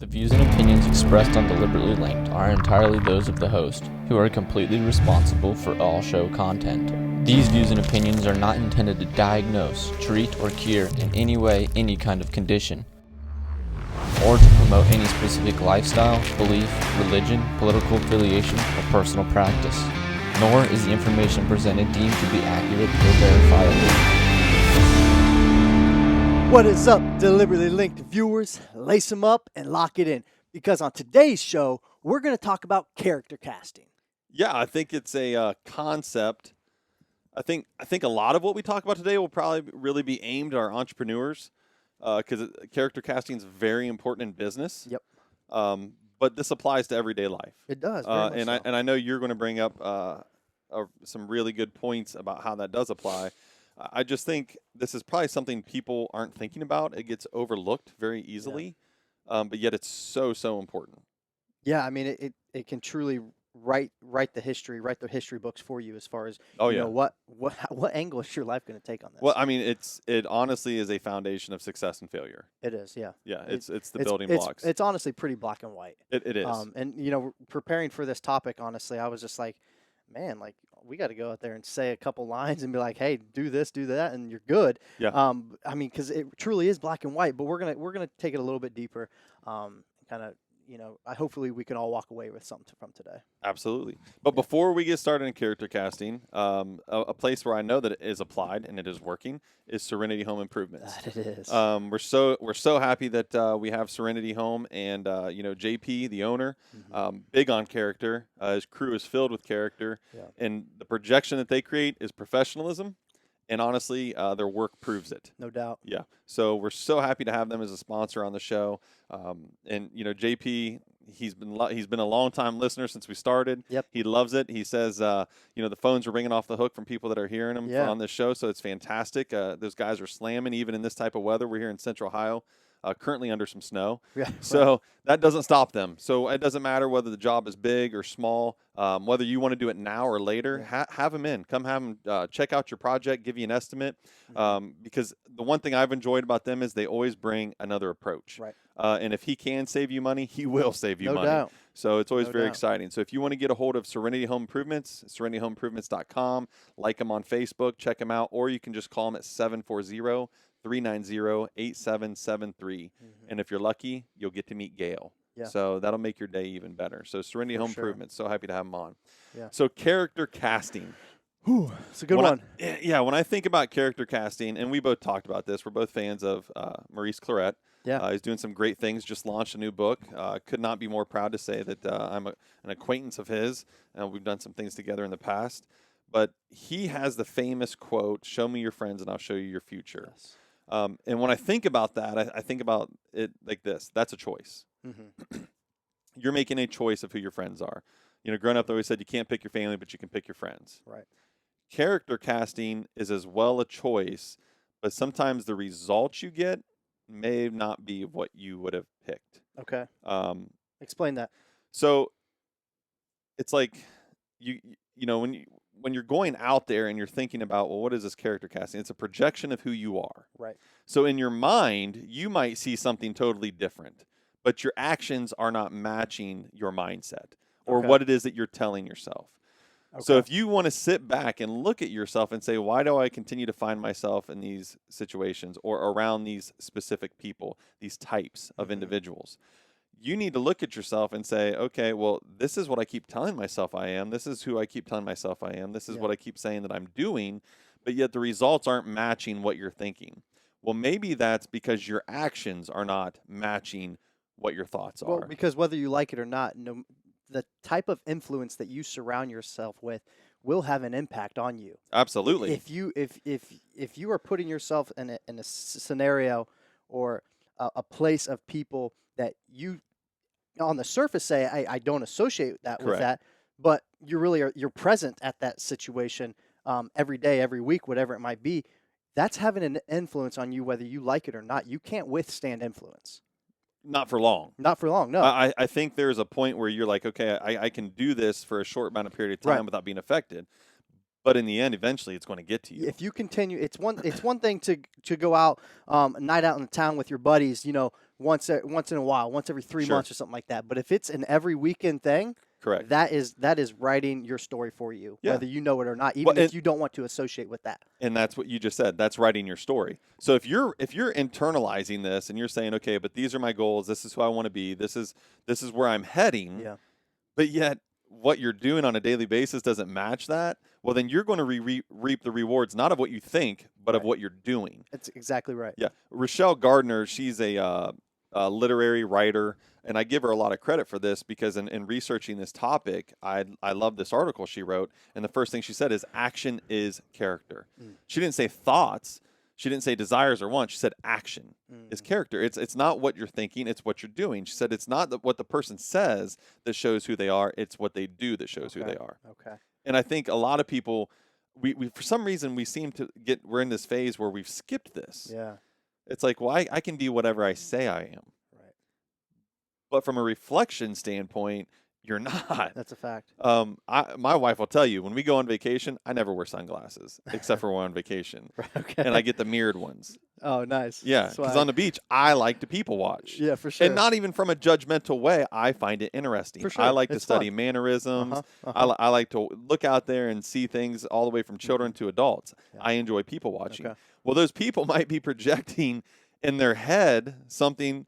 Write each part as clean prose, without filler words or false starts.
The views and opinions expressed on Deliberately Linked are entirely those of the host, who are completely responsible for all show content. These views and opinions are not intended to diagnose, treat, or cure in any way any kind of condition, or to promote any specific lifestyle, belief, religion, political affiliation, or personal practice. Nor is the information presented deemed to be accurate or verifiable. What is up, Deliberately Linked viewers? Lace them up and lock it in, because on today's show, we're going to talk about character casting. Yeah, I think it's a concept. I think a lot of what we talk about today will probably really be aimed at our entrepreneurs, because character casting is very important in business. Yep. But this applies to everyday life. It does. And I know you're going to bring up some really good points about how that does apply. I just think this is probably something people aren't thinking about. It gets overlooked very easily, but yet it's so important. Yeah, I mean, it can truly write the history books for you as far as what angle is your life going to take on this? Well, I mean, it honestly is a foundation of success and failure. It is, yeah. Yeah, it's the building blocks. It's honestly pretty black and white. It is. And preparing for this topic, honestly, I was just like, man, like we got to go out there and say a couple lines and be like, hey, do this, do that, and you're good. Yeah. I mean, because it truly is black and white, but we're gonna take it a little bit deeper, kind of. Hopefully we can all walk away with something from today. Absolutely. But before we get started in character casting, a place where I know that it is applied and it is working is Serenity Home Improvements. That it is. We're so happy that we have Serenity Home, and JP, the owner, big on character. His crew is filled with character, and the projection that they create is professionalism. And honestly, their work proves it. No doubt. Yeah. So we're so happy to have them as a sponsor on the show. And JP, he's been a long time listener since we started. Yep. He loves it. He says, the phones are ringing off the hook from people that are hearing him on this show. So it's fantastic. Those guys are slamming even in this type of weather. We're here in Central Ohio. Currently under some snow. Yeah, so that doesn't stop them. So it doesn't matter whether the job is big or small, whether you want to do it now or later, have them in. Come have them check out your project, give you an estimate. Because the one thing I've enjoyed about them is they always bring another approach. Right. And if he can save you money, he will save you money. Doubt. So it's always very doubt. exciting. So if you want to get a hold of Serenity Home Improvements, serenityhomeimprovements.com, like them on Facebook, check them out, or you can just call them at 740-390-8773. And if you're lucky, you'll get to meet Gail. Yeah. So that'll make your day even better. So Serenity Home Improvements, so happy to have them on. Yeah. So character casting. Whew, it's a good one. When I think about character casting, and we both talked about this, we're both fans of Maurice Claret. Yeah. He's doing some great things, just launched a new book. Could not be more proud to say that I'm an acquaintance of his, and we've done some things together in the past. But he has the famous quote, "Show me your friends and I'll show you your future." Yes. And when I think about that, I think about it like this. That's a choice. You're making a choice of who your friends are. Growing up, they always said you can't pick your family, but you can pick your friends. Right. Character casting is as well a choice, but sometimes the results you get may not be what you would have picked. Okay. Explain that. So it's like when you're going out there and you're thinking about, well, what is this character casting? It's a projection of who you are. Right. So in your mind, you might see something totally different, but your actions are not matching your mindset or what it is that you're telling yourself. Okay. So if you want to sit back and look at yourself and say, why do I continue to find myself in these situations or around these specific people, these types of individuals? You need to look at yourself and say, okay, well, this is what I keep telling myself I am. This is who I keep telling myself I am. This is what I keep saying that I'm doing, but yet the results aren't matching what you're thinking. Well, maybe that's because your actions are not matching what your thoughts are. Well, because whether you like it or not, the type of influence that you surround yourself with will have an impact on you. Absolutely. If you are putting yourself in a scenario or a place of people that you on the surface say I don't associate that with that, but you're present at that situation every day, every week, whatever it might be, that's having an influence on you whether you like it or not. You can't withstand influence. Not for long. Not for long, no. I think there's a point where you're like, okay, I can do this for a short amount of period of time without being affected. But in the end, eventually, it's going to get to you. If you continue, it's one thing to go out, a night out in the town with your buddies, once in a while, once every 3 Sure. months or something like that. But if it's an every weekend thing, Correct. that is writing your story for you, Yeah. whether you know it or not, even Well, if you don't want to associate with that. And that's what you just said. That's writing your story. So if you're internalizing this and you're saying, okay, but these are my goals, this is who I want to be, this is where I'm heading, Yeah. but yet what you're doing on a daily basis doesn't match that, well, then you're going to reap the rewards not of what you think, but of Right. what you're doing. That's exactly right. Yeah, Rochelle Gardner, she's a literary writer, and I give her a lot of credit for this because in researching this topic, I love this article she wrote, and the first thing she said is action is character. She didn't say thoughts, she didn't say desires or wants, she said action is character. It's not what you're thinking, it's what you're doing. She said it's not what the person says that shows who they are, it's what they do that shows who they are. Okay. And I think a lot of people, we for some reason we seem to we're in this phase where we've skipped this. Yeah. It's like, well, I can be whatever I say I am. Right. But from a reflection standpoint, you're not. That's a fact. My wife will tell you, when we go on vacation, I never wear sunglasses, except for when we're on vacation. Okay. And I get the mirrored ones. Oh, nice. Yeah, That's because why- on the beach, I like to people watch. Yeah, for sure. And not even from a judgmental way. I find it interesting. For sure. I like to It's study fun. mannerisms. Uh-huh. I like to look out there and see things all the way from children to adults. Yeah. I enjoy people watching. Okay. Well, those people might be projecting in their head something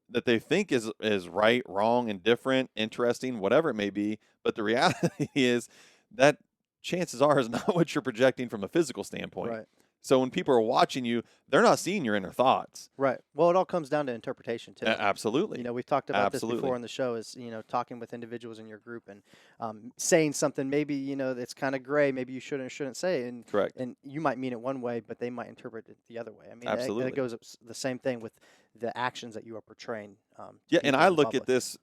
that they think is right, wrong, indifferent, interesting, whatever it may be. But the reality is that chances are is not what you're projecting from a physical standpoint. Right. So when people are watching you, they're not seeing your inner thoughts. Right. Well, it all comes down to interpretation too. Absolutely. You know, we've talked about this Absolutely. before on the show. Is talking with individuals in your group and saying something maybe that's kind of gray. Maybe you shouldn't say, and Correct. and you might mean it one way, but they might interpret it the other way. I mean, Absolutely. it goes the same thing with the actions that you are portraying. To Yeah, and people I in the look at public. this,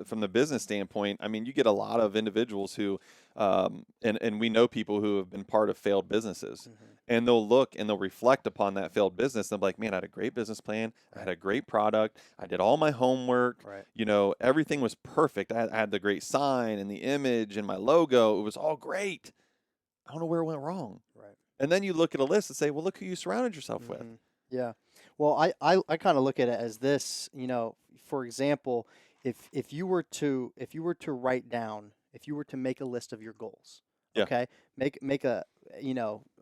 from the business standpoint. I mean, you get a lot of individuals who, and we know people who have been part of failed businesses, and they'll look and they'll reflect upon that failed business. And they're like, man, I had a great business plan, I had a great product, I did all my homework, Right. everything was perfect. I had the great sign and the image and my logo. It was all great. I don't know where it went wrong. Right. And then you look at a list and say, well, look who you surrounded yourself with. Mhm. Yeah. Well, I kind of look at it as this, for example, if you were to write down, if you were to make a list of your goals, Yeah. okay, make a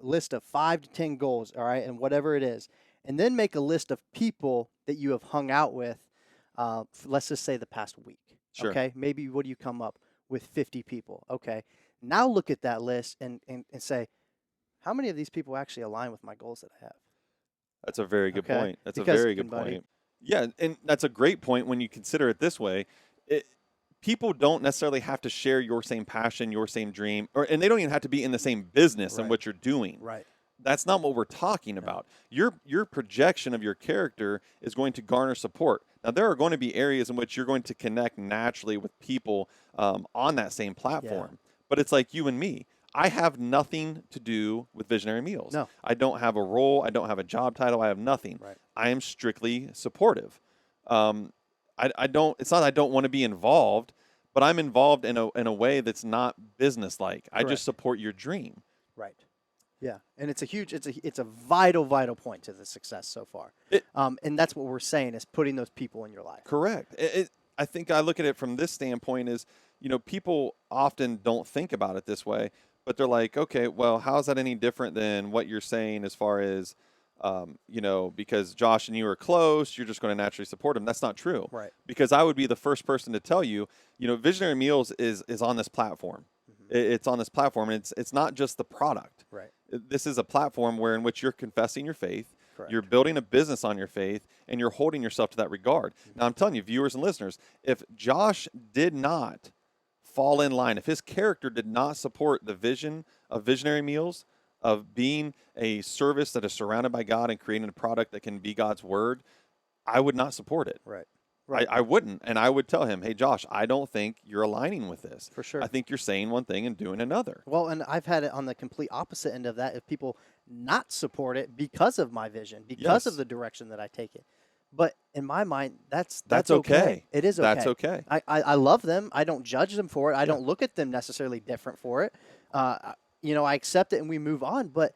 list of 5 to 10 goals, all right, and whatever it is, and then make a list of people that you have hung out with, let's just say the past week, Sure. okay, maybe what do you come up with 50 people, okay, now look at that list and say, how many of these people actually align with my goals that I have? That's a very good Okay, point. That's a because- very good buddy. point. Yeah, and that's a great point when you consider it this way. People don't necessarily have to share your same passion, your same dream, and they don't even have to be in the same business and Right. what you're doing. Right. That's not what we're talking about. Your projection of your character is going to garner support. Now, there are going to be areas in which you're going to connect naturally with people on that same platform. But it's like you and me. I have nothing to do with Visionary Meals. No. I don't have a role. I don't have a job title. I have nothing. Right. I am strictly supportive. I don't. It's not that I don't want to be involved, but I'm involved in a way that's not businesslike. I Correct. just support your dream. Right. Yeah, and it's a vital point to the success so far. And that's what we're saying is putting those people in your life. Correct. I think I look at it from this standpoint is, people often don't think about it this way, but they're like, okay, well, how is that any different than what you're saying as far as, because Josh and you are close, you're just going to naturally support him. That's not true. Right. Because I would be the first person to tell you, Visionary Meals is on this platform. It's on this platform, and it's not just the product. Right. This is a platform in which you're confessing your faith. Correct. You're building a business on your faith, and you're holding yourself to that regard. Now, I'm telling you, viewers and listeners, if Josh did not fall in line, if his character did not support the vision of Visionary Meals, of being a service that is surrounded by God and creating a product that can be God's word, I would not support it. Right. I wouldn't. And I would tell him, hey, Josh, I don't think you're aligning with this. For sure. I think you're saying one thing and doing another. Well, and I've had it on the complete opposite end of that. If people not support it because of my vision, because Yes. of the direction that I take it. But in my mind, that's okay. It is okay. That's okay. I love them. I don't judge them for it. I don't look at them necessarily different for it. I accept it and we move on. But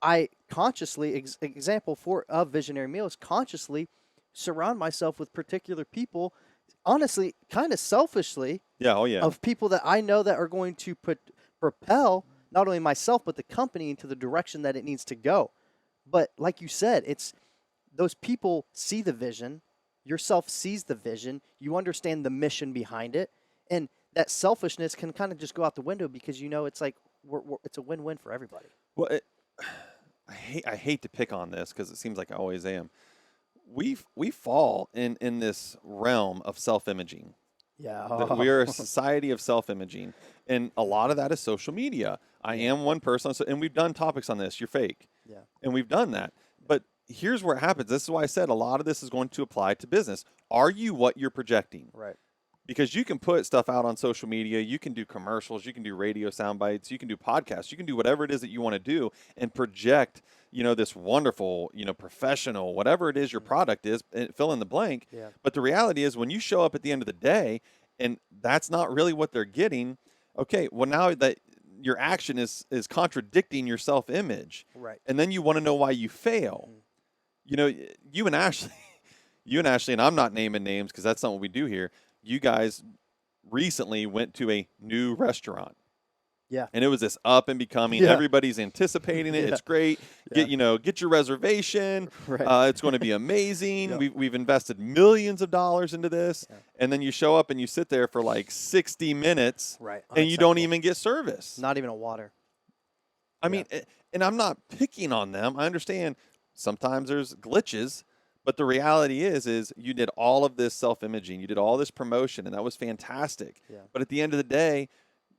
I consciously, example of Visionary Meals, consciously surround myself with particular people, honestly, kind of selfishly, Yeah. Oh, yeah. of people that I know that are going to propel not only myself but the company into the direction that it needs to go. But like you said, it's those people see the vision, yourself sees the vision, you understand the mission behind it, and that selfishness can kind of just go out the window because it's like it's a win-win for everybody. Well, I hate to pick on this because it seems like I always am. We fall in this realm of self-imaging. Yeah. That we are a society of self-imaging, and a lot of that is social media. I am one person, and we've done topics on this. You're fake. Yeah. And we've done that. But here's where it happens. This is why I said a lot of this is going to apply to business. Are you what you're projecting? Right. Because you can put stuff out on social media, you can do commercials, you can do radio sound bites, you can do podcasts, you can do whatever it is that you want to do and project, this wonderful, professional, whatever it is your product is, fill in the blank. Yeah. But the reality is when you show up at the end of the day and that's not really what they're getting, okay, well now that your action is contradicting your self-image. Right. And then you want to know why you fail. You and Ashley, and I'm not naming names because that's not what we do here. You guys recently went to a new restaurant. Yeah. And it was this up and becoming. Yeah. Everybody's anticipating it. Yeah. It's great. Yeah. Get your reservation. Right. It's going to be amazing. Yep. We've invested millions of dollars into this. Yeah. And then you show up and you sit there for like 60 minutes. Right. And you don't even get service. Not even a water. I mean, and I'm not picking on them. I understand sometimes there's glitches. But the reality is you did all of this self-imaging, you did all this promotion, and that was fantastic. Yeah. But at the end of the day,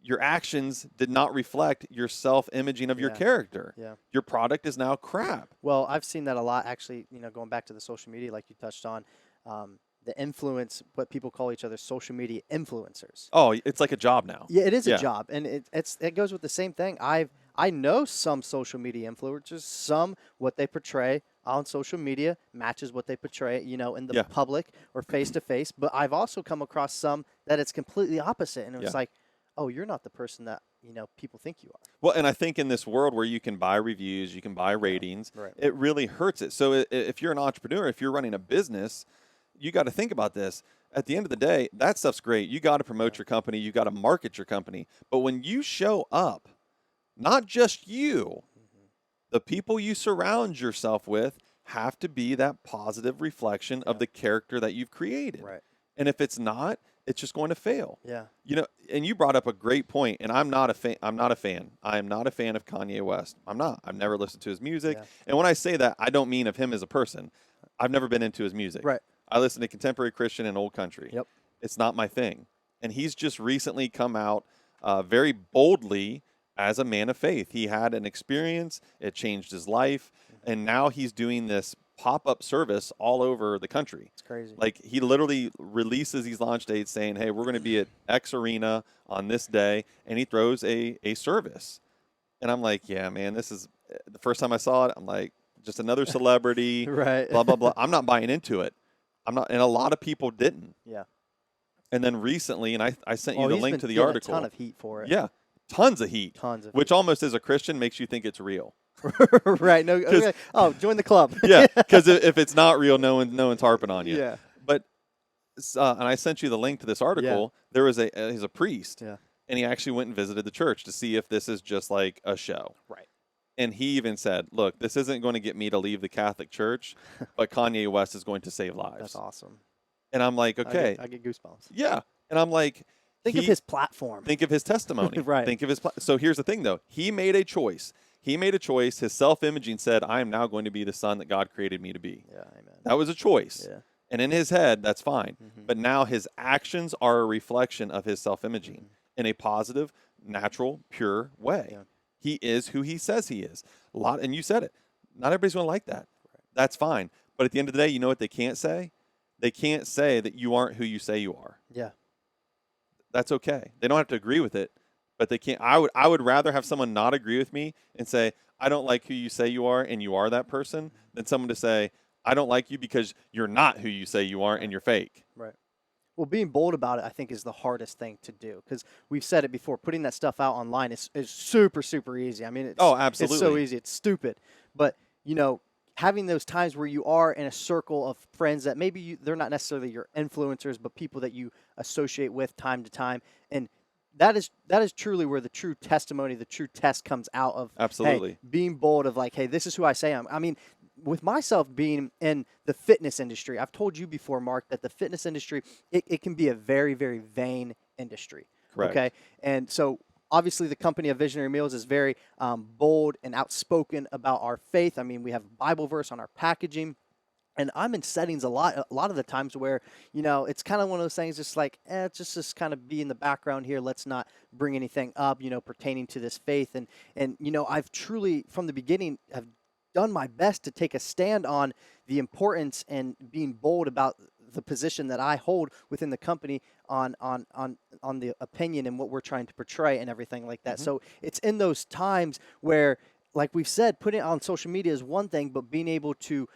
your actions did not reflect your self-imaging of your character. Yeah. Your product is now crap. Well, I've seen that a lot, actually, going back to the social media like you touched on, the influence, what people call each other, social media influencers. Oh, it's like a job now. Yeah, it is a job, and it goes with the same thing. I know some social media influencers, some what they portray on social media matches what they portray, in the public or face-to-face. But I've also come across some that it's completely opposite. And it's like, oh, you're not the person that, people think you are. Well, and I think in this world where you can buy reviews, you can buy ratings, Right. it really hurts it. So if you're an entrepreneur, if you're running a business, you got to think about this. At the end of the day, that stuff's great. You got to promote your company. You got to market your company. But when you show up, not just you, the people you surround yourself with have to be that positive reflection of the character that you've created. Right. And if it's not, it's just going to fail. Yeah. And you brought up a great point, and I'm not a fan. I am not a fan of Kanye West. I'm not. I've never listened to his music. Yeah. And when I say that, I don't mean of him as a person. I've never been into his music. Right. I listen to contemporary Christian and old country. Yep. It's not my thing. And he's just recently come out very boldly as a man of faith. He had an experience. It changed his life. And now he's doing this pop-up service all over the country. It's crazy. Like, he literally releases these launch dates saying, hey, we're going to be at X arena on this day. And he throws a service. And I'm like, yeah, man, this is the first time I saw it. I'm like, just another celebrity, Right. blah, blah, blah. I'm not buying into it. I'm not, and a lot of people didn't. Yeah. And then recently, and I sent you the he's link been to the getting article. a ton of heat for it. Yeah, tons of heat. Tons of which almost as a Christian makes you think it's real. Right. No. Okay. Oh, join the club. Yeah, because if it's not real, no one's harping on you. Yeah. But and I sent you the link to this article. Yeah. There was he's a priest. Yeah. And he actually went and visited the church to see if this is just like a show. Right. And he even said, look, this isn't going to get me to leave the Catholic Church, but Kanye West is going to save lives. That's awesome. And I'm like, okay. I get goosebumps. Yeah. And I'm like, Think of his platform. Think of his testimony. Right. Think of his so here's the thing, though. He made a choice. His self-imaging said, I am now going to be the son that God created me to be. Yeah, amen. That was a choice. Yeah. And in his head, that's fine. Mm-hmm. But now his actions are a reflection of his self-imaging in a positive, natural, pure way. Yeah. He is who he says he is. And you said it. Not everybody's going to like that. Right. That's fine. But at the end of the day, you know what they can't say? They can't say that you aren't who you say you are. Yeah. That's okay. They don't have to agree with it, but they can't. I would rather have someone not agree with me and say, I don't like who you say you are and you are that person, than someone to say, I don't like you because you're not who you say you are and you're fake. Right. Well, being bold about it, I think, is the hardest thing to do, because we've said it before. Putting that stuff out online is super, super easy. I mean, Oh, absolutely. It's so easy. It's stupid. But, having those times where you are in a circle of friends that maybe they're not necessarily your influencers, but people that you associate with time to time. And that is truly where the true testimony, the true test comes out of. Absolutely. Hey, being bold of like, hey, this is who I say I am. I mean, with myself being in the fitness industry, I've told you before, Mark, that the fitness industry, it can be a very, very vain industry. Correct. Okay. And so obviously the company of Visionary Meals is very bold and outspoken about our faith. I mean, we have a Bible verse on our packaging. And I'm in settings a lot of the times where, it's kind of one of those things, just like, it's just kind of be in the background here. Let's not bring anything up, pertaining to this faith. And I've truly, from the beginning, have done my best to take a stand on the importance and being bold about the position that I hold within the company on the opinion and what we're trying to portray and everything like that. So it's in those times where, like we've said, putting it on social media is one thing, but being able to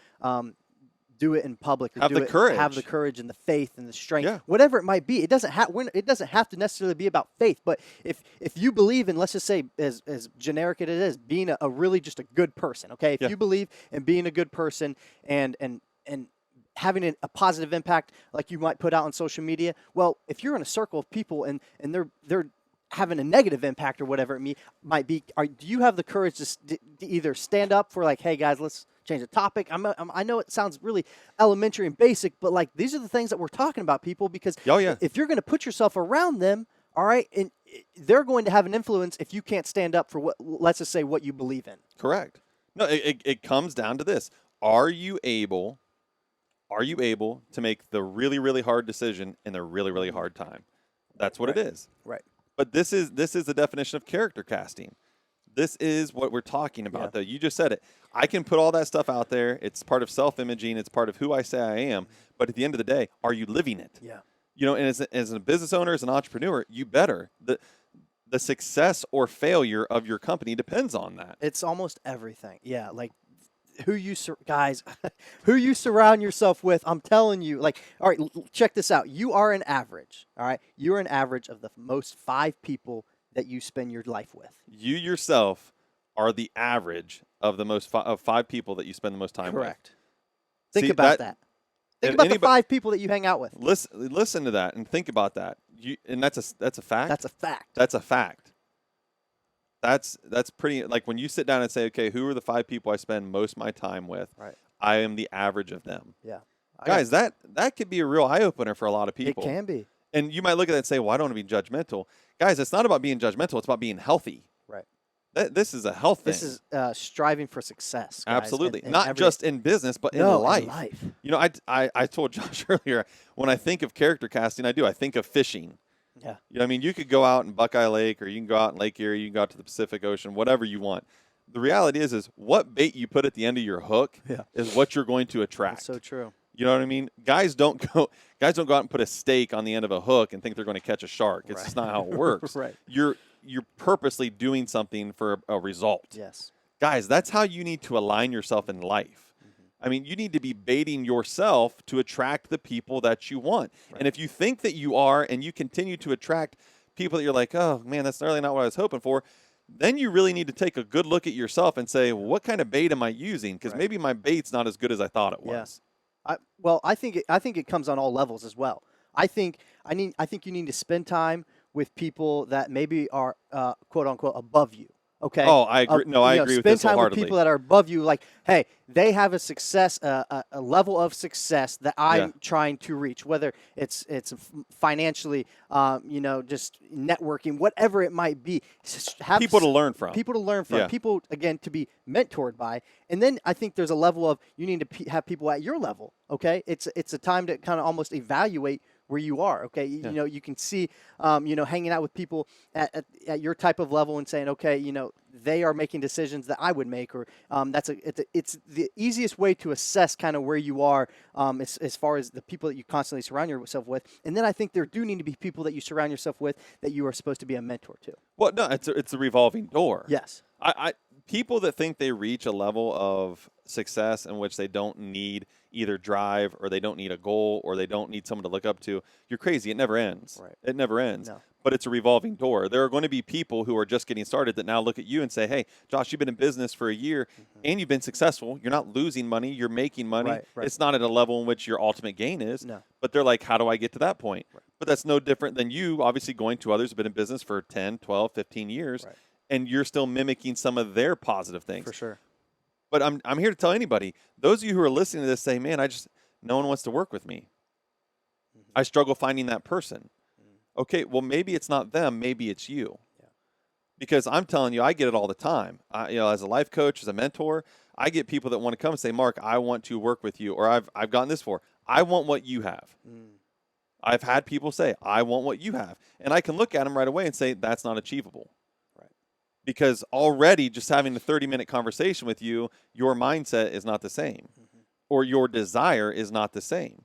do it in public, or have the courage and the faith and the strength, Yeah. whatever it might be. It doesn't have to necessarily be about faith, but if you believe in, let's just say, as generic it is, being a really just a good person, okay? If Yeah. you believe in being a good person and having a positive impact, like you might put out on social media, well, if you're in a circle of people and they're having a negative impact or whatever it might be, do you have the courage to either stand up for like, hey guys, let's change the topic? I know it sounds really elementary and basic, but like these are the things that we're talking about, people, because if you're going to put yourself around them, all right, and they're going to have an influence if you can't stand up for what, let's just say, what you believe in. Correct. No, it comes down to this. Are you able to make the really, really hard decision in a really, really hard time? That's what it is. Right. But this is the definition of character casting. This is what we're talking about, though. You just said it. I can put all that stuff out there. It's part of self-imaging. It's part of who I say I am. But at the end of the day, are you living it? Yeah. And as a business owner, as an entrepreneur, you better. The success or failure of your company depends on that. It's almost everything. Yeah, like who you surround yourself with. I'm telling you, like, all right, check this out. You are an average. All right, you're an average of the most 5 people that you spend your life with. You yourself are the average of the most of 5 people that you spend the most time with. Correct. Think about that. Think about the 5 people that you hang out with. Listen to that and think about that. And that's a fact. That's a fact. That's a fact. That's pretty, like when you sit down and say, okay, who are the 5 people I spend most of my time with? Right. I am the average of them. Yeah. Guys, that could be a real eye opener for a lot of people. It can be. And you might look at that and say, well, I don't want to be judgmental. Guys, it's not about being judgmental. It's about being healthy. Right. This is a health thing. This is striving for success, guys. Absolutely. Not just in business, but in life. In life. I told Josh earlier, when I think of character casting, I think of fishing. Yeah. You could go out in Buckeye Lake, or you can go out in Lake Erie, you can go out to the Pacific Ocean, whatever you want. The reality is what bait you put at the end of your hook is what you're going to attract. That's so true. You know what I mean? Guys don't go out and put a stake on the end of a hook and think they're going to catch a shark. It's just not how it works. Right. You're purposely doing something for a result. Yes. Guys, that's how you need to align yourself in life. I mean, you need to be baiting yourself to attract the people that you want. Right. And if you think that you are and you continue to attract people that you're like, oh, man, that's really not what I was hoping for, then you really need to take a good look at yourself and say, well, what kind of bait am I using? Because maybe my bait's not as good as I thought it was. I think it comes on all levels as well. I think you need to spend time with people that maybe are quote unquote above you. Okay. Oh, I agree. I agree with this wholeheartedly. Spend time with people that are above you. Like, hey, they have a success, a level of success that I'm trying to reach. Whether it's financially, just networking, whatever it might be. Have people to learn from. People to learn from. People, again, to be mentored by. And then I think there's a level of you need to have people at your level. Okay. It's a time to kind of almost evaluate where you are. Okay. You can see, hanging out with people at your type of level and saying, okay, they are making decisions that I would make, or it's the easiest way to assess kind of where you are as far as the people that you constantly surround yourself with. And then I think there do need to be people that you surround yourself with that you are supposed to be a mentor to. Well, no, it's a revolving door. Yes. People that think they reach a level of success in which they don't need either drive, or they don't need a goal, or they don't need someone to look up to, you're crazy. It never ends. Right. It never ends. No. but it's a revolving door. There are going to be people who are just getting started that now look at you and say, hey, Josh, you've been in business for a year and you've been successful. You're not losing money. You're making money. Right. It's not at a level in which your ultimate gain is. No. But they're like, how do I get to that point? Right. But that's no different than you obviously going to others who've been in business for 10, 12, 15 years. Right. And you're still mimicking some of their positive things. For sure. But I'm here to tell anybody, those of you who are listening to this say, man, no one wants to work with me. I struggle finding that person. Okay, well, maybe it's not them. Maybe it's you. Yeah. Because I'm telling you, I get it all the time. As a life coach, as a mentor, I get people that want to come and say, Mark, I want to work with you, or I've gotten this for. I want what you have. I've had people say, I want what you have. And I can look at them right away and say, that's not achievable. Right. Because already just having a 30-minute conversation with you, your mindset is not the same, or your desire is not the same.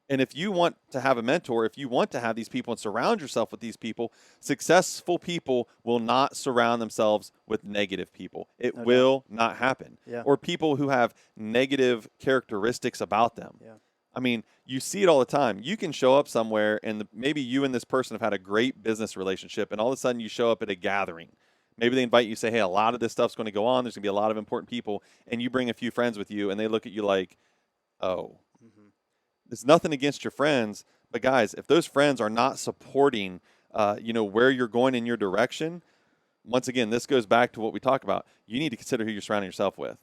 And if you want to have a mentor, if you want to have these people and surround yourself with these people, successful people will not surround themselves with negative people. It will not happen. Yeah. Or people who have negative characteristics about them. Yeah. I mean, you see it all the time. You can show up somewhere and maybe you and this person have had a great business relationship, and all of a sudden you show up at a gathering. Maybe they invite you, say, hey, a lot of this stuff's going to go on. There's going to be a lot of important people. And you bring a few friends with you, and they look at you like, oh. There's nothing against your friends, but guys, if those friends are not supporting, where you're going in your direction, once again, this goes back to what we talk about. You need to consider who you're surrounding yourself with.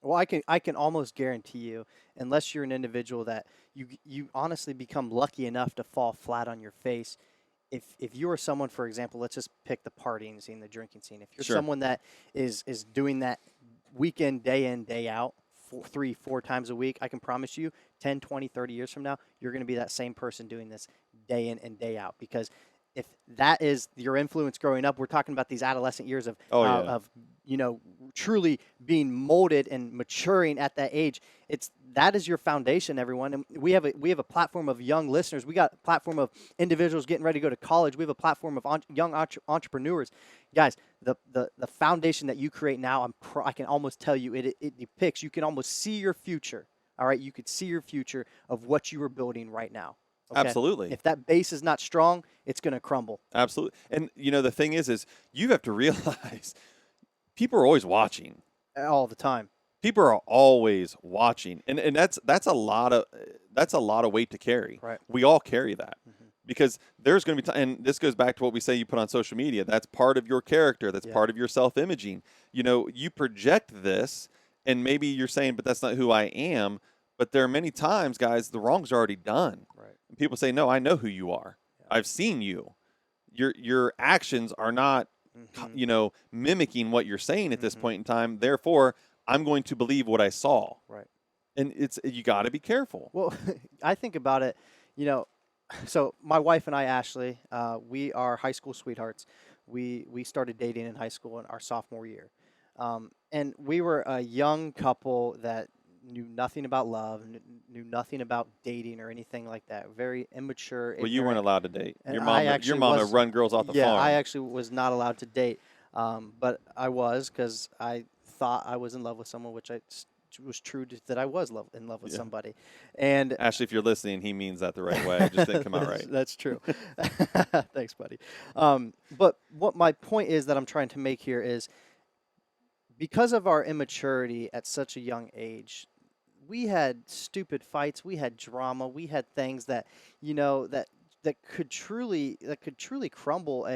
Well, I can almost guarantee you, unless you're an individual that you honestly become lucky enough to fall flat on your face. If you are someone, for example, let's just pick the partying scene, the drinking scene. If you're someone that is doing that weekend, day in, day out, 3-4 times a week, I can promise you 10, 20, 30 years from now, you're going to be that same person doing this day in and day out. Because if that is your influence growing up, we're talking about these adolescent years of truly being molded and maturing at that age. That is your foundation, everyone. And we have a platform of young listeners. We got a platform of individuals getting ready to go to college. We have a platform of young entrepreneurs. Guys, the foundation that you create now, I can almost tell you it depicts. You can almost see your future. All right, you could see your future of what you are building right now. Okay? Absolutely. If that base is not strong, it's going to crumble. Absolutely. And the thing is you have to realize people are always watching all the time. People are always watching, and that's a lot of weight to carry. Right. We all carry that. Because there's going to be time, and this goes back to what we say you put on social media. That's part of your character. That's part of your self-imaging. You project this, and maybe you're saying, but that's not who I am. But there are many times, guys, the wrong's already done. Right. And people say, no, I know who you are. Yeah. I've seen you. Your actions are not, mimicking what you're saying at this point in time. Therefore, I'm going to believe what I saw. Right. And you got to be careful. Well, I think about it, so my wife and I, Ashley, we are high school sweethearts. We started dating in high school in our sophomore year. And we were a young couple that knew nothing about love, knew nothing about dating or anything like that. Very immature. Well, you weren't allowed to date. And your mom would run girls off the farm. I actually was not allowed to date, but I was, because I thought I was in love with someone, which was true that I was in love with somebody. And Ashley, if you're listening, he means that the right way. It just didn't come out right. That's true. Thanks, buddy. But what my point is that I'm trying to make here is, because of our immaturity at such a young age, we had stupid fights, we had drama, we had things that that could truly crumble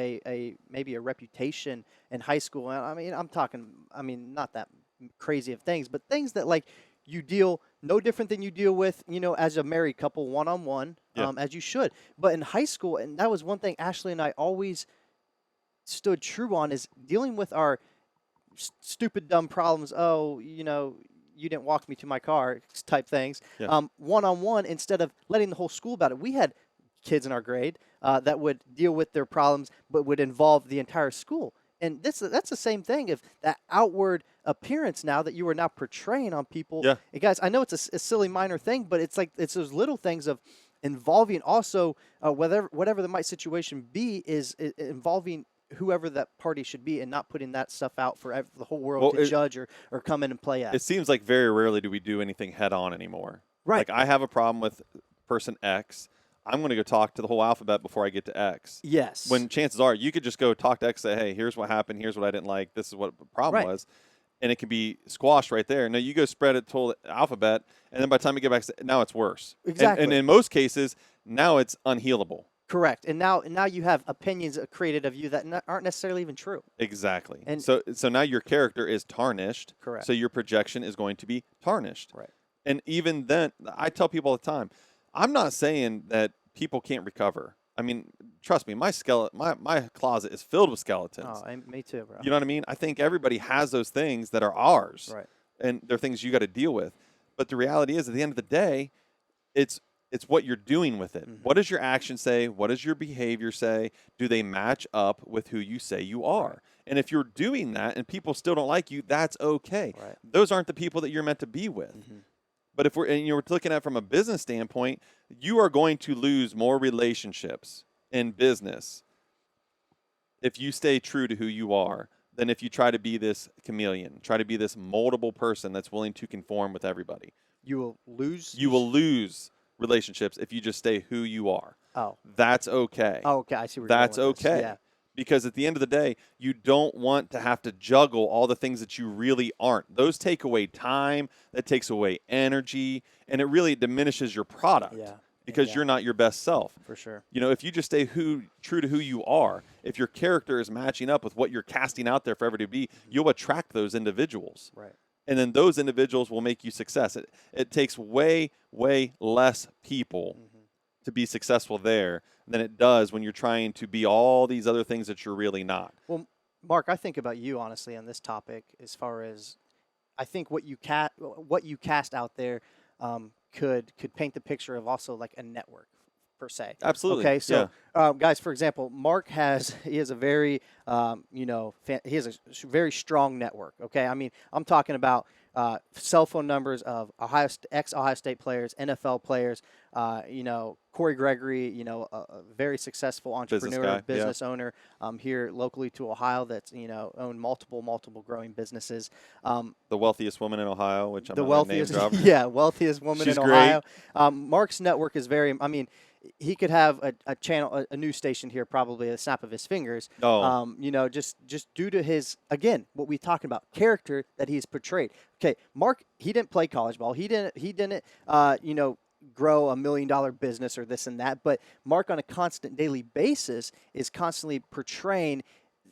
maybe a reputation in high school. I mean, I'm talking not that crazy of things, but things that you deal no different than you deal with, as a married couple, one-on-one, as you should. But in high school, and that was one thing Ashley and I always stood true on, is dealing with our stupid, dumb problems. Oh, you didn't walk me to my car type things, one-on-one, instead of letting the whole school about it. We had kids in our grade that would deal with their problems, but would involve the entire school. And that's the same thing, if that outward appearance now that you are now portraying on people. Yeah. And guys, I know it's a silly minor thing, but it's those little things of involving also whatever the situation be, is involving whoever that party should be, and not putting that stuff out for the whole world to judge or come in and play at. It seems like very rarely do we do anything head on anymore. Right. Like, I have a problem with person X. I'm going to go talk to the whole alphabet before I get to X. Yes. When chances are you could just go talk to X, say, hey, here's what happened. Here's what I didn't like. This is what the problem was. And it can be squashed right there. No, you go spread it to the alphabet, and then by the time you get back, now it's worse. Exactly. And in most cases, now it's unhealable. Correct. And now you have opinions created of you that aren't necessarily even true. Exactly. And so now your character is tarnished. Correct. So your projection is going to be tarnished. Right. And even then, I tell people all the time, I'm not saying that people can't recover. I mean, trust me, my closet is filled with skeletons. Oh, me too, bro. You know what I mean? I think everybody has those things that are ours. Right. And they're things you got to deal with. But the reality is, at the end of the day, it's what you're doing with it. Mm-hmm. What does your action say? What does your behavior say? Do they match up with who you say you are? Right. And if you're doing that and people still don't like you, that's okay. Right. Those aren't the people that you're meant to be with. Mm-hmm. But if we're looking at it from a business standpoint, you are going to lose more relationships in business if you stay true to who you are than if you try to be this chameleon, try to be this moldable person that's willing to conform with everybody. You will lose. You will lose relationships if you just stay who you are. Oh. That's okay. Oh, okay. I see where That's you're going with this. okay. Yeah. Because at the end of the day, you don't want to have to juggle all the things that you really aren't. Those take away time, that takes away energy, and it really diminishes your product because you're not your best self. For sure. You know, if you just stay true to who you are, if your character is matching up with what you're casting out there for everybody to be, you'll attract those individuals. Right. And then those individuals will make you success. It takes way, way less people to be successful there than it does when you're trying to be all these other things that you're really not. Well, Mark, I think about you honestly on this topic as far as I think what you cast out there could paint the picture of also like a network per se. Absolutely. Okay, so guys, for example, Mark has a very he has a very strong network. Okay, I mean I'm talking about cell phone numbers of ex-Ohio State players, NFL players, Corey Gregory, a very successful entrepreneur, business owner here locally to Ohio that's, owned multiple growing businesses. The wealthiest woman in Ohio, which I'm the not wealthiest, name drop. wealthiest woman She's in Ohio. Mark's network is very, I mean, he could have a channel, a news station here, probably at the snap of his fingers. Just due to his, again, what we talking about, character that he's portrayed. Okay, Mark, he didn't play college ball. He didn't grow $1 million business or this and that. But Mark, on a constant daily basis, is constantly portraying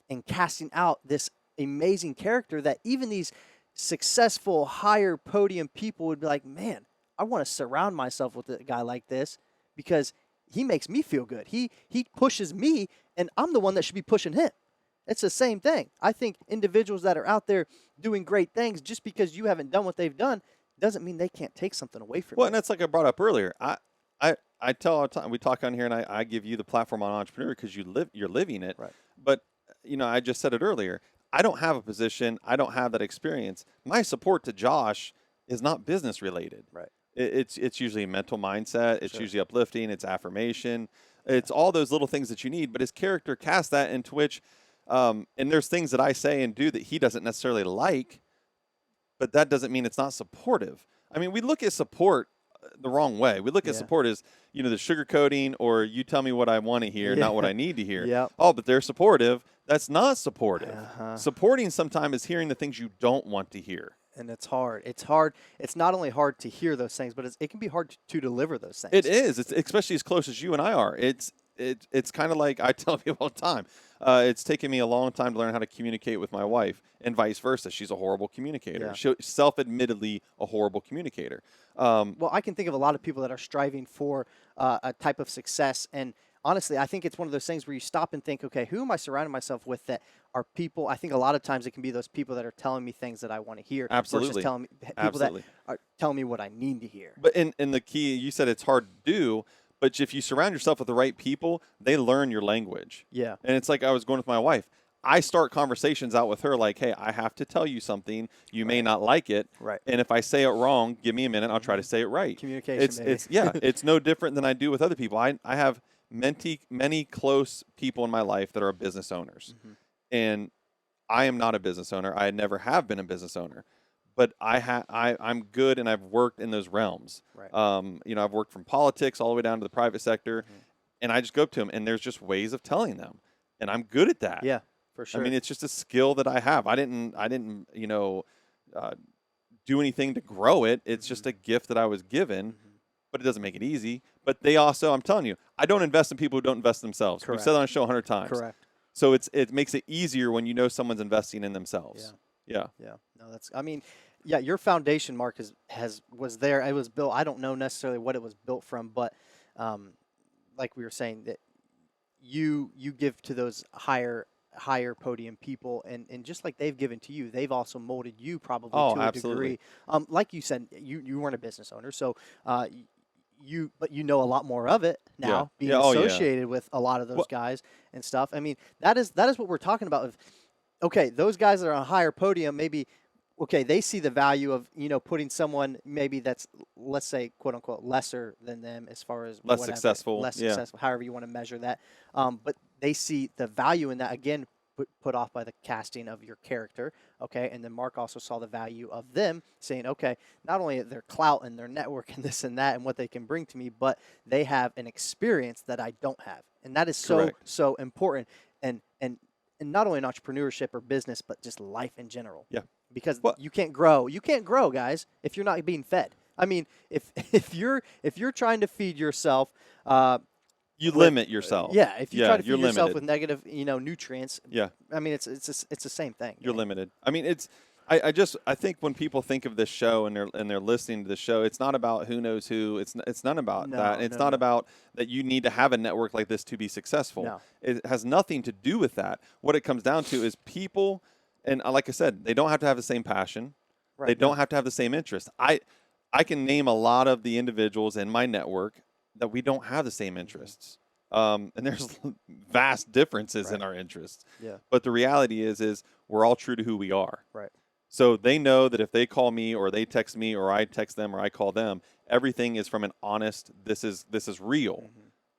and casting out this amazing character that even these successful, higher podium people would be like, man, I want to surround myself with a guy like this because he makes me feel good. He pushes me, and I'm the one that should be pushing him. It's the same thing. I think individuals that are out there doing great things, just because you haven't done what they've done, doesn't mean they can't take something away from you. Well, and that's like I brought up earlier. I tell all the time, we talk on here, and I give you the platform on Entrepreneur because you're living it. Right. But I just said it earlier. I don't have a position. I don't have that experience. My support to Josh is not business related. Right. It's usually mental mindset. It's usually uplifting. It's affirmation. It's all those little things that you need. But his character casts that into which, and there's things that I say and do that he doesn't necessarily like, but that doesn't mean it's not supportive. I mean, we look at support the wrong way. We look at support as, the sugarcoating or you tell me what I want to hear, not what I need to hear. Yep. Oh, but they're supportive. That's not supportive. Uh-huh. Supporting sometimes is hearing the things you don't want to hear. And it's hard. It's hard. It's not only hard to hear those things, but it can be hard to deliver those things. It is. It's especially as close as you and I are. It's kind of like I tell people all the time. It's taken me a long time to learn how to communicate with my wife, and vice versa. She's a horrible communicator. Yeah. She's self-admittedly a horrible communicator. Well, I can think of a lot of people that are striving for a type of success, and honestly, I think it's one of those things where you stop and think, okay, who am I surrounding myself with that are people? I think a lot of times it can be those people that are telling me things that I want to hear. Absolutely. Versus telling me people that are telling me what I need to hear. But in the key, you said it's hard to do. But if you surround yourself with the right people, they learn your language. Yeah. And it's like I was going with my wife. I start conversations out with her like, hey, I have to tell you something. You may not like it. Right. And if I say it wrong, give me a minute. I'll try to say it right. Communication, It's no different than I do with other people. I have many close people in my life that are business owners. Mm-hmm. And I am not a business owner. I never have been a business owner. but I'm good, and I've worked in those realms. Right. I've worked from politics all the way down to the private sector, and I just go up to them, and there's just ways of telling them, and I'm good at that. Yeah, for sure. I mean, it's just a skill that I have. I didn't do anything to grow it. It's just a gift that I was given, but it doesn't make it easy. But they also, I'm telling you, I don't invest in people who don't invest in themselves. Correct. We've said that on the show 100 times. Correct. So it makes it easier when you know someone's investing in themselves. Yeah. No, your foundation, Mark, was there. It was built. I don't know necessarily what it was built from, but like we were saying, that you give to those higher podium people, and just like they've given to you, they've also molded you probably to a absolutely. degree. Like you said, you weren't a business owner, so but you know a lot more of it now, being associated with a lot of those guys and stuff. I mean, that is what we're talking about. Okay, those guys that are on a higher podium, maybe, okay, they see the value of, putting someone maybe that's, let's say, quote unquote, lesser than them as far as less successful, however you want to measure that. But they see the value in that, again, put off by the casting of your character. Okay. And then Mark also saw the value of them, saying, okay, not only their clout and their network and this and that and what they can bring to me, but they have an experience that I don't have. And that is so important. And not only in entrepreneurship or business, but just life in general. Yeah. Because you can't grow. You can't grow, guys, if you're not being fed. I mean, if you're trying to feed yourself, you limit yourself. Yeah, if you try to feed yourself limited with negative, nutrients. Yeah. I mean, it's the same thing. You're limited. I mean, I think when people think of this show and they're listening to the show, it's not about who knows who. It's none about that. It's not about that you need to have a network like this to be successful. No. It has nothing to do with that. What it comes down to is people, and like I said, they don't have to have the same passion. Right. They don't have to have the same interest. I can name a lot of the individuals in my network that we don't have the same interests. And there's vast differences in our interests. Yeah. But the reality is we're all true to who we are. Right. So they know that if they call me or they text me or I text them or I call them, everything is from an honest, this is real.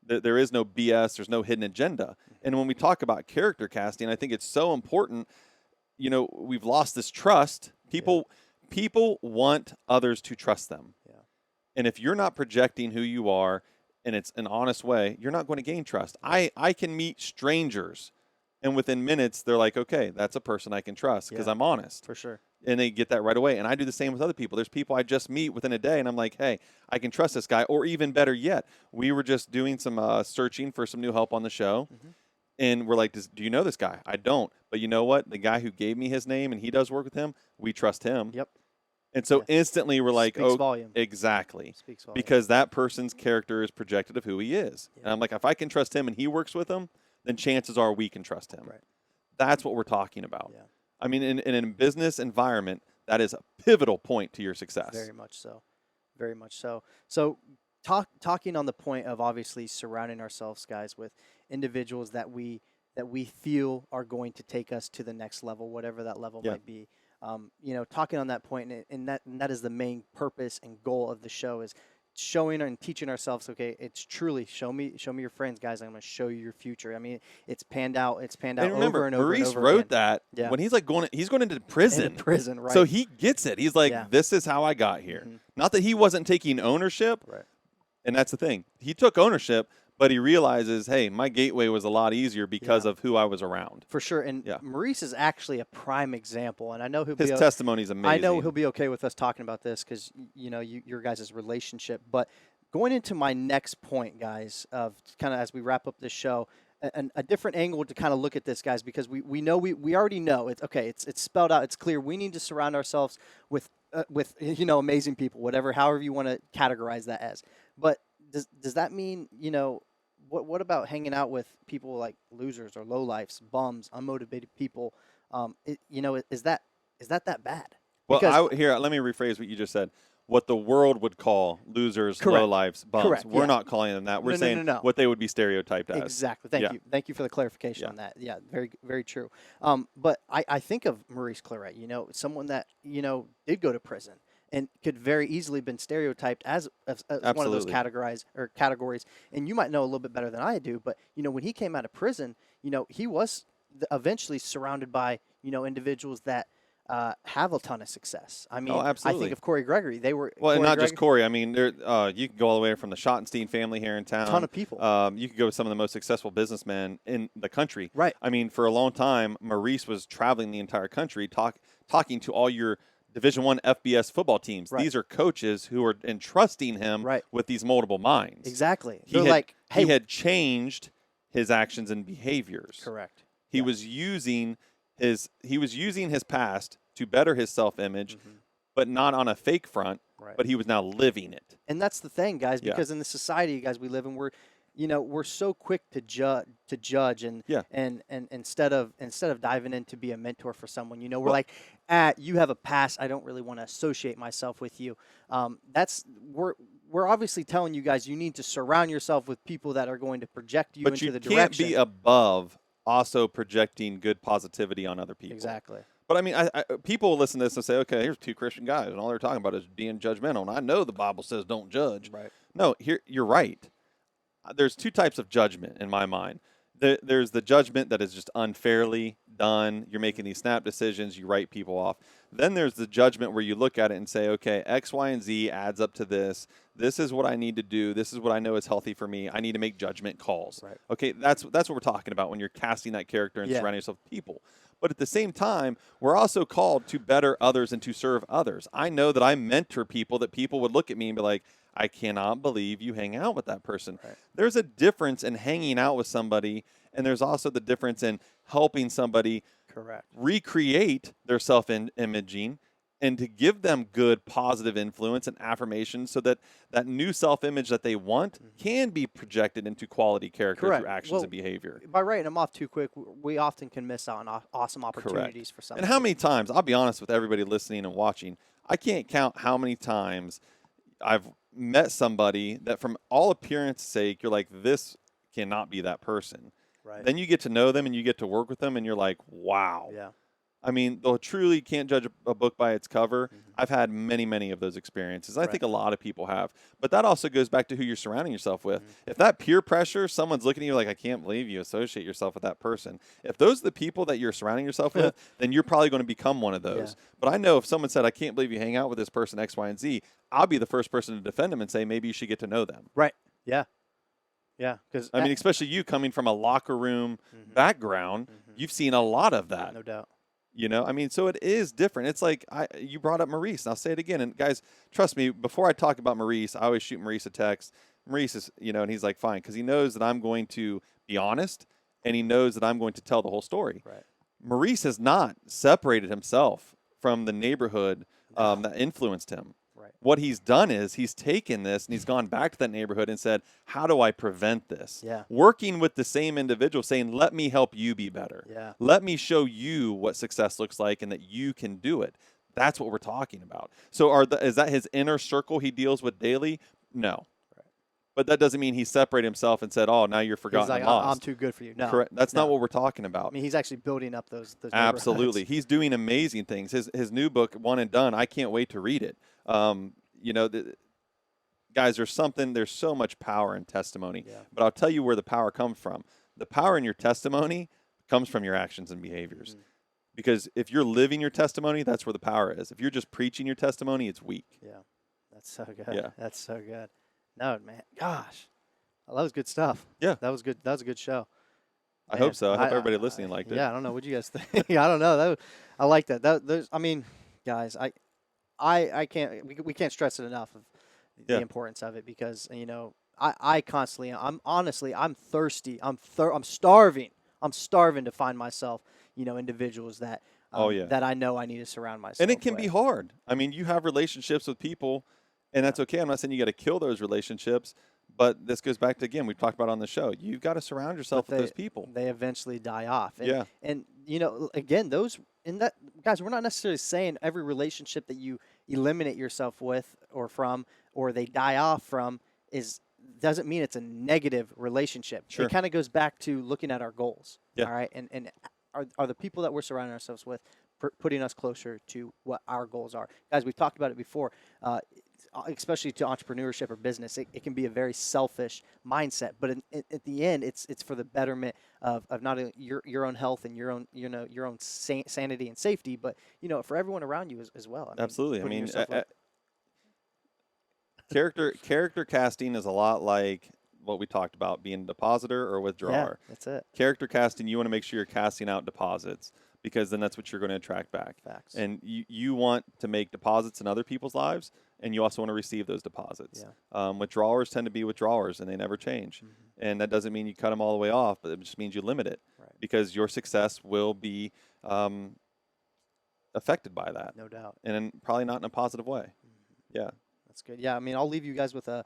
There is no BS. There's no hidden agenda. And when we talk about character casting, I think it's so important. We've lost this trust. People want others to trust them. Yeah. And if you're not projecting who you are and it's an honest way, you're not going to gain trust. I can meet strangers, and within minutes, they're like, okay, that's a person I can trust because I'm honest. For sure. And they get that right away. And I do the same with other people. There's people I just meet within a day, and I'm like, hey, I can trust this guy. Or even better yet, we were just doing some searching for some new help on the show. And we're like, do you know this guy? I don't. But you know what? The guy who gave me his name and he does work with him, we trust him. Yep. And so instantly we're like, Speaks volume. Exactly. Speaks volume. Because that person's character is projected of who he is. Yeah. And I'm like, if I can trust him and he works with him, then chances are we can trust him. Right. That's what we're talking about. Yeah. I mean, in a business environment, that is a pivotal point to your success. Very much so. Very much so. So talking on the point of obviously surrounding ourselves, guys, with individuals that we feel are going to take us to the next level, whatever that level might be. Talking on that point, and that is the main purpose and goal of the show, is showing and teaching ourselves. Okay, it's truly show me your friends, guys. I'm going to show you your future. I mean, it's panned out. It's panned out remember, over and over. Maurice and over wrote again. that when he's like he's going into prison. In prison, right? So he gets it. He's like, this is how I got here. Not that he wasn't taking ownership. Right. And that's the thing. He took ownership, but he realizes, hey, my gateway was a lot easier because of who I was around. For sure. And Maurice is actually a prime example. And I know his testimony is amazing. I know he'll be okay with us talking about this because, your guys' relationship. But going into my next point, guys, of kind of as we wrap up this show, a different angle to kind of look at this, guys, because we know we already know it's okay. It's spelled out. It's clear. We need to surround ourselves with amazing people, however you want to categorize that as. But does that mean, what about hanging out with people like losers or lowlifes, bums, unmotivated people? Is that bad? Well, let me rephrase what you just said. What the world would call losers, lowlifes, bums. Correct. We're not calling them that. We're saying what they would be stereotyped as. Exactly. Thank you. Thank you for the clarification on that. Yeah, very, very true. But I think of Maurice Clarett, someone that, did go to prison and could very easily been stereotyped as one of those categories. And you might know a little bit better than I do, but, when he came out of prison, he was eventually surrounded by, individuals that have a ton of success. I mean, Oh, I absolutely. think of Corey Gregory. They were Well, and Corey not just Gregory, Corey. I mean, there you can go all the way from the Schottenstein family here in town. a ton of people. You could go with some of the most successful businessmen in the country. Right. I mean, for a long time, Maurice was traveling the entire country, talking to all your Division I FBS football teams. Right. These are coaches who are entrusting him Right. with these multiple minds. Exactly. He They're had, like, hey, he had changed his actions and behaviors. correct. He Yeah. was using his past to better his self-image, but not on a fake front. Right. But he was now living it. And that's the thing, guys, Yeah. because in the society, guys, we live in, we're so quick to judge and Yeah. and instead of diving in to be a mentor for someone, we're Well- like, you have a past, I don't really want to associate myself with you. We're obviously telling you guys you need to surround yourself with people that are going to project you But into you the can't direction. be above also projecting good positivity on other people. Exactly. But I mean, people will listen to this and say, okay, here's two Christian guys, and all they're talking about is being judgmental. And I know the Bible says don't judge. Right. No, you're right. There's two types of judgment in my mind. There's the judgment that is just unfairly done. You're making these snap decisions. You write people off. Then there's the judgment where you look at it and say, okay, X, Y, and Z adds up to this. This is what I need to do. This is what I know is healthy for me. I need to make judgment calls. Right. Okay, that's what we're talking about when you're casting that character and Yeah. surrounding yourself with people. But at the same time, we're also called to better others and to serve others. I know that I mentor people that people would look at me and be like, I cannot believe you hang out with that person. Right. There's a difference in hanging out with somebody, and there's also the difference in helping somebody Correct. recreate their self-imaging and to give them good positive influence and affirmation so that that new self-image that they want can be projected into quality character Correct. through actions Well, and behavior. By writing them off too quick, we often can miss out on awesome opportunities for something. And how many times, I'll be honest with everybody listening and watching, I can't count how many times I've met somebody that from all appearance sake, you're like, this cannot be that person. Right. Then you get to know them and you get to work with them and you're like, wow. Yeah. I mean, though truly can't judge a book by its cover. I've had many, many of those experiences. I think a lot of people have. But that also goes back to who you're surrounding yourself with. If that peer pressure, someone's looking at you like, I can't believe you associate yourself with that person. If those are the people that you're surrounding yourself with, then you're probably going to become one of those. Yeah. But I know if someone said, I can't believe you hang out with this person X, Y, and Z, I'll be the first person to defend them and say, maybe you should get to know them. Right. Yeah. Yeah. Because I mean, especially you coming from a locker room background, you've seen a lot of that. no doubt. You know, I mean, so it is different. It's like you brought up Maurice, and I'll say it again. And guys, trust me, before I talk about Maurice, I always shoot Maurice a text. Maurice is, and he's like, fine, because he knows that I'm going to be honest, and he knows that I'm going to tell the whole story. Right. Maurice has not separated himself from the neighborhood that influenced him. Right. What he's done is he's taken this and he's gone back to that neighborhood and said, how do I prevent this? Yeah. Working with the same individual, saying, let me help you be better. Yeah. Let me show you what success looks like and that you can do it. That's what we're talking about. So is that his inner circle he deals with daily? No. Right. But that doesn't mean he separated himself and said, oh, now you're forgotten He's like, and lost. I'm too good for you. No. Correct. That's No. not what we're talking about. I mean, he's actually building up those Absolutely. neighborhoods. He's doing amazing things. His new book, One and Done, I can't wait to read it. Guys, there's so much power in testimony. Yeah. But I'll tell you where the power comes from. The power in your testimony comes from your actions and behaviors. Because if you're living your testimony, that's where the power is. If you're just preaching your testimony, it's weak. Yeah. That's so good. Yeah. That's so good. No, man. Gosh. Well, that was good stuff. Yeah. That was good. That was a good show. I Man, hope so. I hope everybody listening liked it. Yeah, I don't know. What you guys think? I don't know. I like that. I mean, guys, I can't. We can't stress it enough of the importance of it because I constantly. I'm thirsty. I'm starving. I'm starving to find myself. Individuals that. That I know I need to surround myself. And it can with. be hard. I mean, you have relationships with people, and that's okay. I'm not saying you got to kill those relationships. But this goes back to, again, we've talked about on the show. You've got to surround yourself with those people. They eventually die off. And, Yeah. And, again, guys, we're not necessarily saying every relationship that you eliminate yourself with or from or they die off from doesn't mean it's a negative relationship. Sure. It kind of goes back to looking at our goals. Yeah. All right. And are the people that we're surrounding ourselves with putting us closer to what our goals are? Guys, we've talked about it before. especially to entrepreneurship or business, it can be a very selfish mindset. But at the end, it's for the betterment of not only your own health and your own sanity and safety, but for everyone around you as well. Absolutely. I mean, character casting is a lot like what we talked about, being a depositor or withdrawer. Yeah, that's it. Character casting, you want to make sure you're casting out deposits, because then that's what you're going to attract back. Facts. And you want to make deposits in other people's lives, and you also want to receive those deposits. Yeah. Withdrawers tend to be withdrawers, and they never change. Mm-hmm. And that doesn't mean you cut them all the way off, but it just means you limit it, Right. because your success will be affected by that. No doubt. And probably not in a positive way. Mm-hmm. Yeah. That's good. Yeah, I mean, I'll leave you guys with a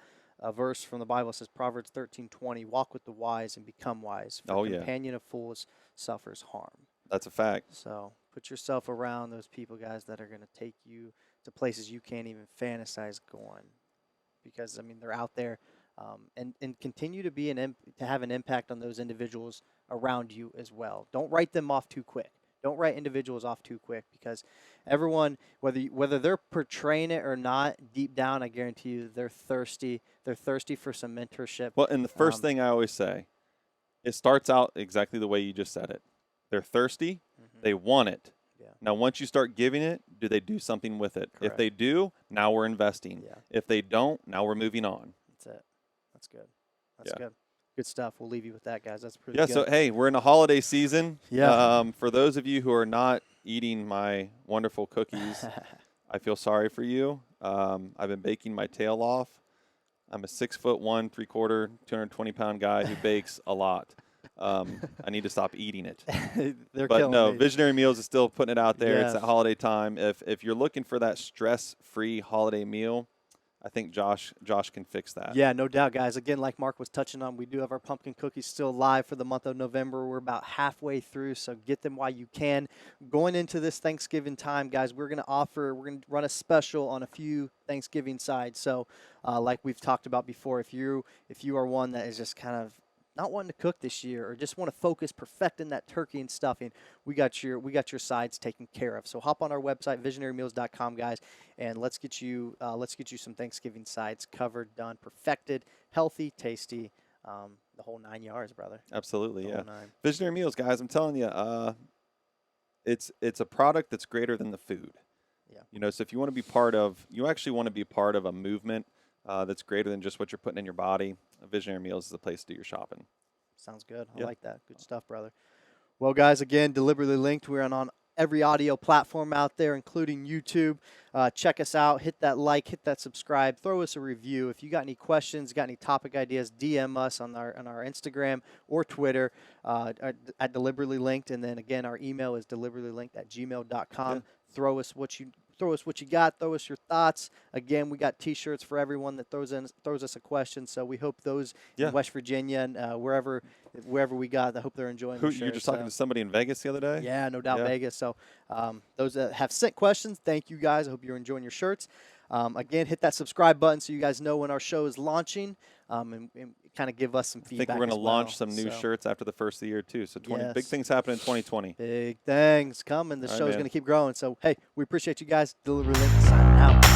verse from the Bible. It says Proverbs 13:20, walk with the wise and become wise, for the companion of fools suffers harm. That's a fact. So put yourself around those people, guys, that are going to take you to places you can't even fantasize going, because, I mean, they're out there, and continue to be to have an impact on those individuals around you as well. Don't write them off too quick. Don't write individuals off too quick, because everyone, whether they're portraying it or not, deep down, I guarantee you, they're thirsty. They're thirsty for some mentorship. Well, and the first thing I always say, it starts out exactly the way you just said it. They're thirsty. Mm-hmm. They want it. Yeah. Now, once you start giving it, do they do something with it? Correct. If they do, now we're investing. Yeah. If they don't, now we're moving on. That's it. That's good. That's good. Good stuff. We'll leave you with that, guys. That's pretty good. Yeah, so, hey, we're in a holiday season. Yeah. For those of you who are not eating my wonderful cookies, I feel sorry for you. I've been baking my tail off. I'm a 6'1", 3/4, 220-pound guy who bakes a lot. I need to stop eating it. But no, me. Visionary Meals is still putting it out there. Yes. It's that holiday time. If you're looking for that stress-free holiday meal, I think Josh can fix that. Yeah, no doubt, guys. Again, like Mark was touching on, we do have our pumpkin cookies still live for the month of November. We're about halfway through, so get them while you can. Going into this Thanksgiving time, guys, we're going to run a special on a few Thanksgiving sides. So, like we've talked about before, if you are one that is just kind of not wanting to cook this year, or just want to focus perfecting that turkey and stuffing, we got your sides taken care of. So hop on our website, visionarymeals.com, guys, and let's get you some Thanksgiving sides covered, done, perfected, healthy, tasty, the whole 9 yards, brother. Absolutely, yeah. 9. Visionary Meals, guys, I'm telling you, it's a product that's greater than the food. Yeah. So if you want to be part of, a movement that's greater than just what you're putting in your body, Visionary Meals is the place to do your shopping. Sounds good. I like that. Good stuff, brother. Well, guys, again, Deliberately Linked. We're on every audio platform out there, including YouTube. Check us out. Hit that like. Hit that subscribe. Throw us a review. If you got any questions, got any topic ideas, DM us on our Instagram or Twitter at Deliberately Linked. And then, again, our email is deliberatelylinked@gmail.com. Yeah. Throw us what you got. Throw us your thoughts. Again, we got T-shirts for everyone that throws us a question. So we hope those in West Virginia and wherever we got, I hope they're enjoying. You were just talking to somebody in Vegas the other day? Yeah, no doubt, Vegas. So those that have sent questions, thank you guys. I hope you're enjoying your shirts. Again, hit that subscribe button so you guys know when our show is launching, and kind of give us some feedback. I think we're going to launch some new shirts after the first of the year too. So big things happen in 2020. Big things coming. The show's going to keep growing. So hey, we appreciate you guys. Deliberately signing out.